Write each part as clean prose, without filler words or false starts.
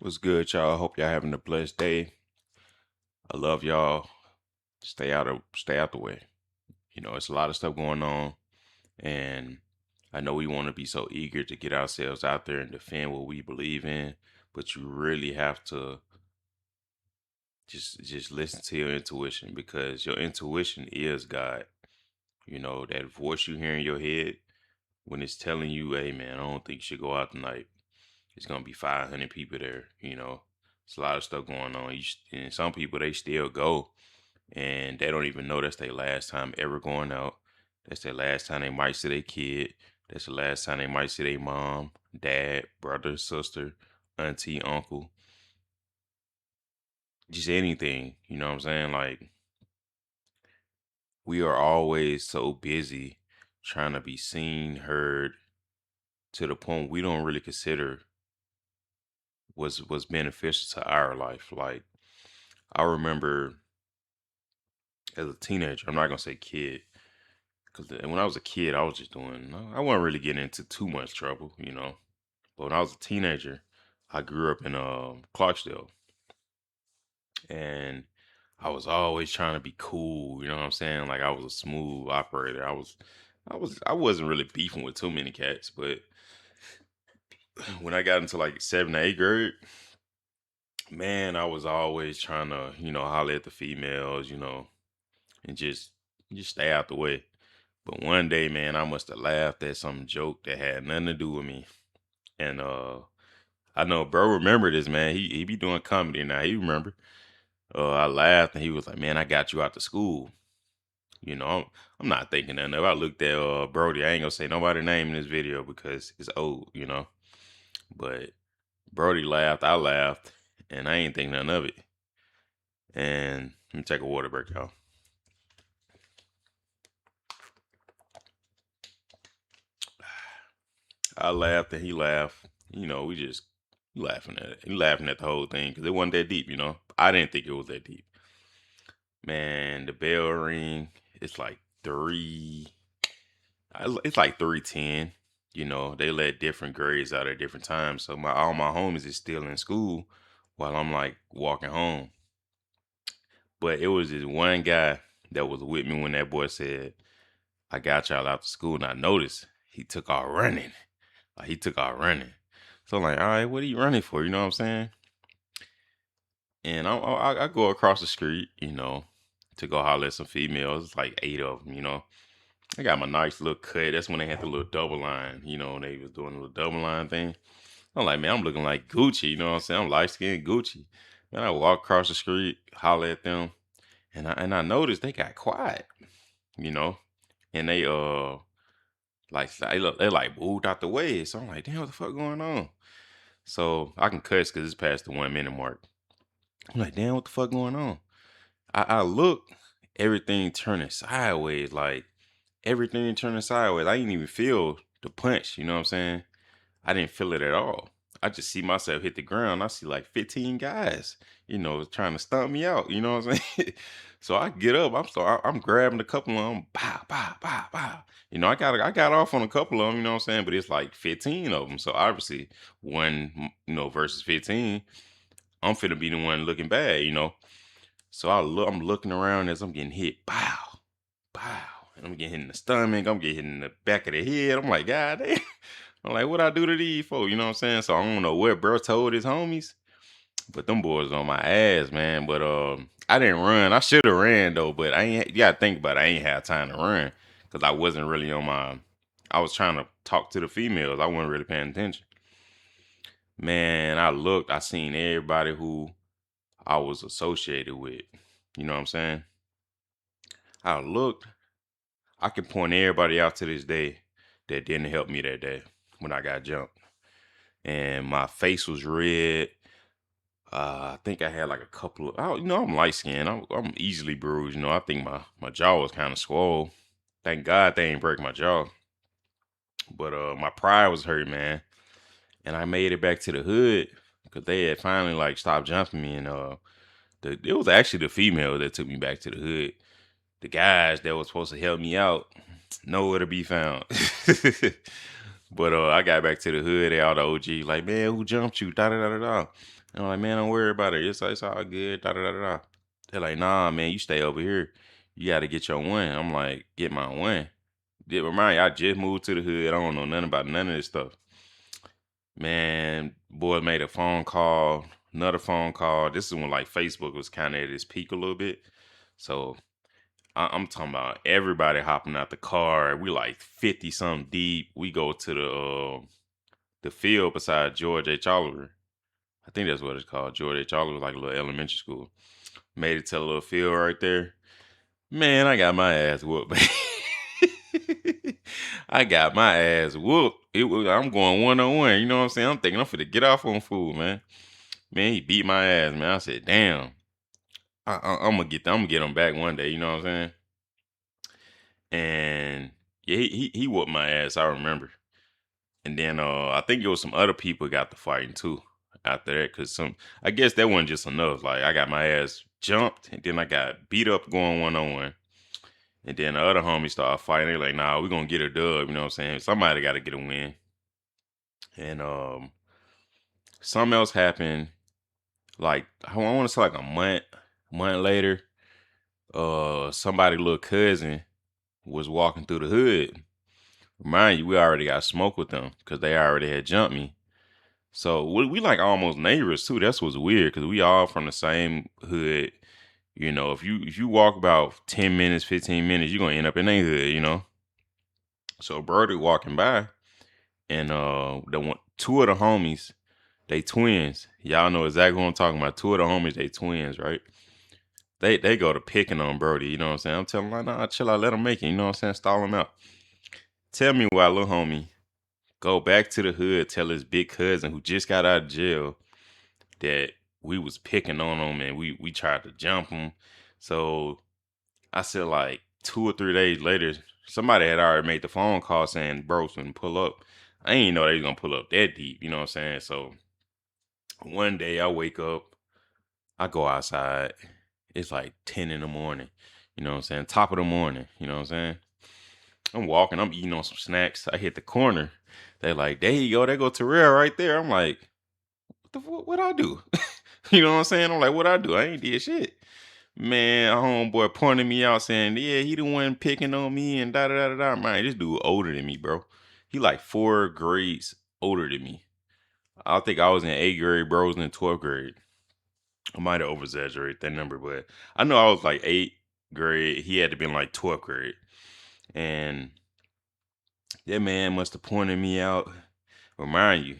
What's good, y'all? Hope y'all having a blessed day. I love y'all. Stay out the way. It's a lot of stuff going on, and I know we want to be so eager to get ourselves out there and defend what we believe in, but you really have to just listen to your intuition because your intuition is God. That voice you hear in your head when it's telling you, "Hey, man, I don't think you should go out tonight." It's gonna be 500 people there. It's a lot of stuff going on. And some people they still go and they don't even know that's their last time ever going out. That's their last time they might see their kid. That's the last time they might see their mom, dad, brother, sister, auntie, uncle, just anything. You know what I'm saying? Like, we are always so busy trying to be seen, heard, to the point we don't really consider what's beneficial to our life. Like, I remember as a teenager, I'm not gonna say kid, because when I was a kid, I was just doing. I wasn't really getting into too much trouble. But when I was a teenager, I grew up in Clarksdale, and I was always trying to be cool. You know what I'm saying? Like I was a smooth operator. I wasn't really beefing with too many cats, but when I got into like 7th, 8th grade, man, I was always trying to holler at the females, and just stay out the way. But one day, man, I must have laughed at some joke that had nothing to do with me. And I know bro remember this, man. He be doing comedy now. He remember. I laughed and he was like, "Man, I got you out to school." I'm not thinking nothing of it. I looked at Brody. I ain't gonna say nobody name in this video because it's old. But Brody laughed, I laughed, and I ain't think nothing of it. And let me take a water break, y'all. I laughed and he laughed. We just laughing at it. He laughing at the whole thing because it wasn't that deep. I didn't think it was that deep. Man, the bell ring. It's like it's like 3:10. They let different grades out at different times. So all my homies is still in school while I'm like walking home. But it was this one guy that was with me when that boy said, "I got y'all out to school," and I noticed he took off running. Like he took off running. So I'm like, all right, what are you running for? You know what I'm saying? And I go across the street, to go holler at some females. It's like 8 of them. I got my nice little cut. That's when they had the little double line. They was doing a little double line thing. I'm like, man, I'm looking like Gucci. You know what I'm saying? I'm light skinned Gucci. Then I walk across the street, holler at them, and I noticed they got quiet. You know, and they they like moved out the way. So I'm like, damn, what the fuck going on? So I can cuss because it's past the 1 minute mark. I'm like, damn, what the fuck going on? I look, everything turning sideways. Like everything turning sideways. I didn't even feel the punch. You know what I'm saying? I didn't feel it at all. I just see myself hit the ground. I see like 15 guys, trying to stomp me out. You know what I'm saying? So I get up. I'm grabbing a couple of them. Pow, pow, pow, pow. I got off on a couple of them. You know what I'm saying? But it's like 15 of them. So obviously one, versus 15, I'm finna be the one looking bad. So I'm looking around as I'm getting hit. Pow, pow. And I'm getting hit in the stomach. I'm getting hit in the back of the head. I'm like, God damn. I'm like, what I do to these folks? You know what I'm saying? So I don't know what bro told his homies, but them boys on my ass, man. But I didn't run. I should have ran though, but I ain't. You gotta think about it. I ain't had time to run because I wasn't really on my. I was trying to talk to the females. I wasn't really paying attention. Man, I looked. I seen everybody who I was associated with. You know what I'm saying? I looked. I can point everybody out to this day that didn't help me that day when I got jumped. And my face was red. I think I had like a couple of, I'm light skinned. I'm easily bruised. I think my jaw was kind of swole. Thank God they ain't break my jaw. But my pride was hurt, man. And I made it back to the hood because they had finally like stopped jumping me. And it was actually the female that took me back to the hood. The guys that was supposed to help me out, nowhere to be found. But I got back to the hood. They all the OG like, man, who jumped you? Da da da da da. And I'm like, man, don't worry about it. It's all good. Da da da da da. They're like, nah, man, you stay over here. You got to get your one. I'm like, get my one. Did remind you, I just moved to the hood. I don't know nothing about none of this stuff. Man, boy made a phone call, another phone call. This is when like Facebook was kind of at its peak a little bit. So I'm talking about everybody hopping out the car. We like 50 something deep. We go to the field beside George H. Oliver. I think that's what it's called. George H. Oliver, like a little elementary school. Made it to a little field right there. Man, I got my ass whooped. I got my ass whooped. I'm going 1-on-1. You know what I'm saying? I'm thinking I'm finna get off on fool, man. Man, he beat my ass, man. I said, damn. I'm gonna get him back one day. You know what I'm saying? And yeah, he whooped my ass. I remember. And then I think it was some other people got to fighting too after that, cause I guess that wasn't just enough. Like I got my ass jumped, and then I got beat up going 1-on-1. And then the other homies started fighting. They like, nah, we gonna get a dub. You know what I'm saying? Somebody got to get a win. And something else happened. Like I want to say like a month later. Somebody little cousin was walking through the hood. Mind you, we already got smoke with them because they already had jumped me. So we like almost neighbors too. That's what's weird because we all from the same hood. You know, if you walk about 10 minutes, 15 minutes, you're gonna end up in a hood, you know. So Brody walking by and two of the homies, they twins. Y'all know exactly what I'm talking about. Two of the homies, they twins, right? They go to picking on Brody, you know what I'm saying? I'm telling them, like, nah, chill out, let him make it, you know what I'm saying? Stall him out. Tell me why little homie go back to the hood, tell his big cousin who just got out of jail that we was picking on him and we tried to jump him. So I said like 2 or 3 days later, somebody had already made the phone call saying bro was gonna pull up. I ain't know they was gonna pull up that deep, you know what I'm saying? So one day I wake up, I go outside, it's like 10 in the morning, you know what I'm saying? Top of the morning, you know what I'm saying? I'm walking, I'm eating on some snacks. I hit the corner. They're like, there you go, there go Terrell right there. I'm like, what I do? You know what I'm saying? I'm like, what I do? I ain't did shit. Man, a homeboy pointed me out saying, yeah, he the one picking on me and da da da da da. Man, this dude older than me, bro. He like 4 grades older than me. I think I was in 8th grade, bro was in 12th grade. I might have over exaggerated that number, but I know I was like 8th grade. He had to be in like 12th grade. And that man must have pointed me out. Remind you,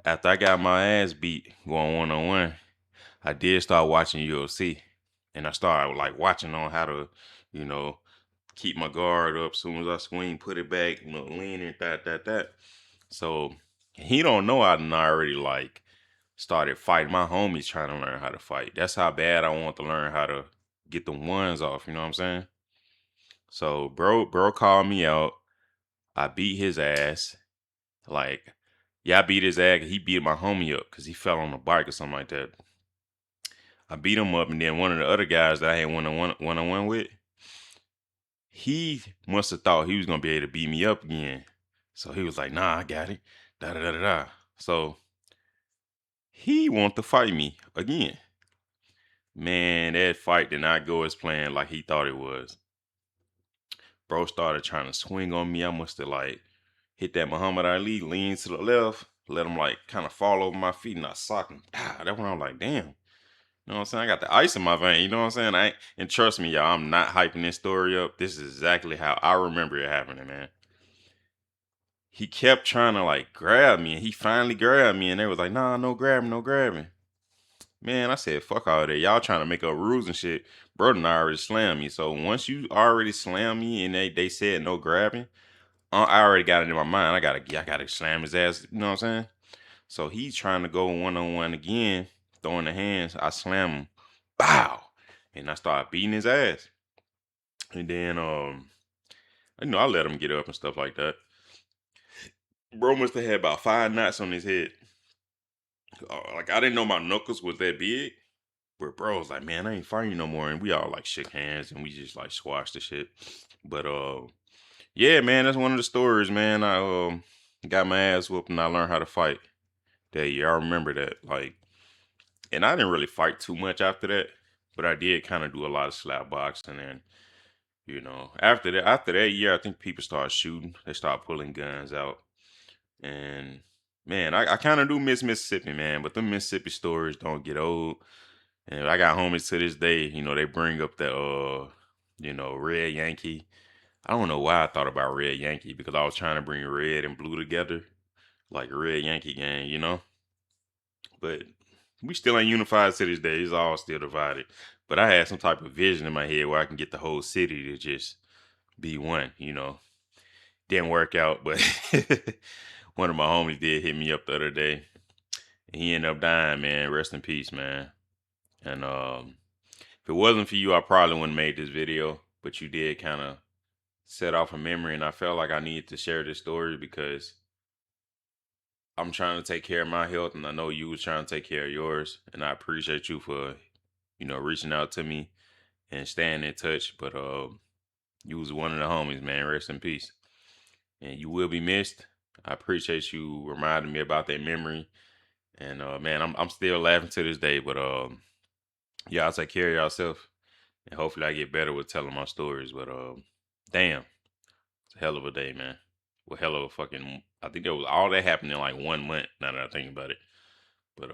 after I got my ass beat going 1-on-1, I did start watching UFC. And I started like watching on how to, you know, keep my guard up. Soon as I swing, put it back, lean and that. So he don't know I done already like started fighting. My homies trying to learn how to fight. That's how bad I want to learn how to get the ones off. You know what I'm saying? So bro called me out. I beat his ass. Like, yeah, I beat his ass. He beat my homie up because he fell on a bike or something like that. I beat him up, and then one of the other guys that I had one-on-one with, he must have thought he was gonna be able to beat me up again. So he was like, nah, I got it. Da da da da da. So he wanted to fight me again. Man, that fight did not go as planned like he thought it was. Bro started trying to swing on me. I must have like hit that Muhammad Ali, lean to the left, let him like kind of fall over my feet, and I socked him. That's when I was like, damn. You know what I'm saying? I got the ice in my vein. You know what I'm saying? And trust me, y'all, I'm not hyping this story up. This is exactly how I remember it happening, man. He kept trying to like grab me, and he finally grabbed me, and they was like, nah, no grabbing, no grabbing. Man, I said, fuck all that. Y'all trying to make up rules and shit. Bro done already slammed me. So once you already slam me and they said no grabbing, I already got it in my mind. I gotta slam his ass. You know what I'm saying? So he's trying to go 1-on-1 again, throwing the hands. I slam him. Bow. And I started beating his ass. And then I let him get up and stuff like that. Bro must have had about 5 knots on his head. Like I didn't know my knuckles was that big. But bro was like, man, I ain't fighting no more. And we all like shook hands and we just like squashed the shit. But yeah, man, that's one of the stories, man. got my ass whooped and I learned how to fight that year. I remember that. Like, and I didn't really fight too much after that, but I did kind of do a lot of slap boxing. And after that year, I think people started shooting. They started pulling guns out. And man, I kind of do miss Mississippi, man. But the Mississippi stories don't get old. And I got homies to this day. They bring up the Red Yankee. I don't know why I thought about Red Yankee because I was trying to bring red and blue together, like a Red Yankee gang. But we still ain't unified to this day. It's all still divided. But I had some type of vision in my head where I can get the whole city to just be one. Didn't work out, but one of my homies did hit me up the other day. And he ended up dying, man. Rest in peace, man. And if it wasn't for you, I probably wouldn't made this video. But you did kind of set off a memory, and I felt like I needed to share this story because I'm trying to take care of my health, and I know you was trying to take care of yours. And I appreciate you for, reaching out to me and staying in touch. But you was one of the homies, man. Rest in peace. And you will be missed. I appreciate you reminding me about that memory. And man, I'm still laughing to this day. But y'all take care of yourself, and hopefully I get better with telling my stories. But damn, it's a hell of a day, man. Well, hell of a fucking. I think that was all that happened in like 1 month. Now that I think about it. But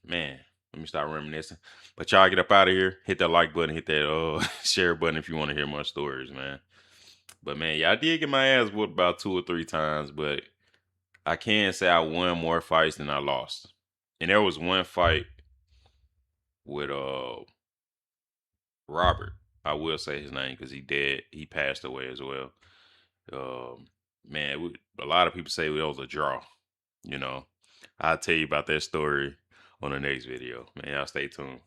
man, let me start reminiscing. But y'all get up out of here. Hit that like button. Hit that share button if you want to hear more stories, man. But man, yeah, I did get my ass whooped about 2 or 3 times, but I can say I won more fights than I lost. And there was one fight with Robert. I will say his name because he dead. He passed away as well. Um, man, a lot of people say it was a draw. You know, I'll tell you about that story on the next video. Man, y'all stay tuned.